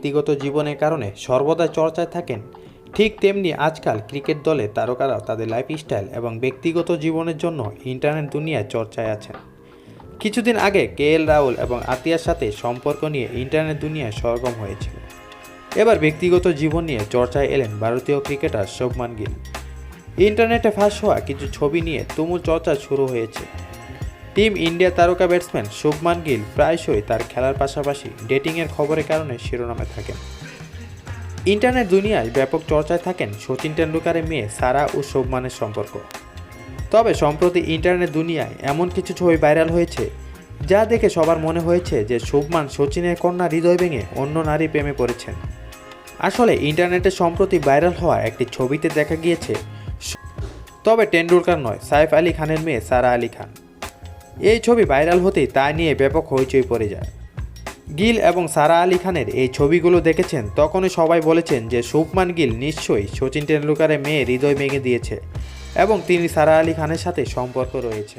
ব্যক্তিগত জীবনের কারণে সর্বদা চর্চায় থাকেন, ঠিক তেমনি আজকাল ক্রিকেট দলে তারকারাও তাদের লাইফস্টাইল এবং ব্যক্তিগত জীবনের জন্য ইন্টারনেট দুনিয়ায় চর্চায় আছেন। কিছুদিন আগে কেএল রাহুল এবং আতিয়ার সাথে সম্পর্ক নিয়ে ইন্টারনেট দুনিয়ায় সরগরম হয়েছিল। এবার ব্যক্তিগত জীবন নিয়ে চর্চায় এলেন ভারতীয় ক্রিকেটার শুভমান গিল। ইন্টারনেটে ফাঁস হওয়া কিছু ছবি নিয়ে তুমুল চর্চা শুরু হয়েছে। টিম ইন্ডিয়া তারকা ব্যাটসম্যান শুভমান গিল প্রায়শই তার খেলার পাশাপাশি ডেটিংয়ের খবরের কারণে শিরোনামে থাকেন। ইন্টারনেট দুনিয়ায় ব্যাপক চর্চায় থাকেন সচিন টেন্ডুলকারের মেয়ে সারা ও শুভমানের সম্পর্ক। তবে সম্প্রতি ইন্টারনেট দুনিয়ায় এমন কিছু ছবি ভাইরাল হয়েছে যা দেখে সবার মনে হয়েছে যে শুভমান সচিনের কন্যা হৃদয় ভেঙে অন্য নারী প্রেমে পড়েছেন। আসলে ইন্টারনেটে সম্প্রতি ভাইরাল হওয়া একটি ছবিতে দেখা গিয়েছে তবে টেন্ডুলকার নয়, সাইফ আলী খানের মেয়ে সারা আলী খান। এই ছবি ভাইরাল হতেই তা নিয়ে ব্যাপক হইচই পড়ে যায়। গিল এবং সারা আলী খানের এই ছবিগুলো দেখেছেন তখনই সবাই বলেছেন যে শুভমান গিল নিশ্চয়ই সচিন টেন্ডুলকারের মেয়ে হৃদয় ভেঙে দিয়েছে এবং তিনি সারা আলী খানের সাথে সম্পর্ক রয়েছে।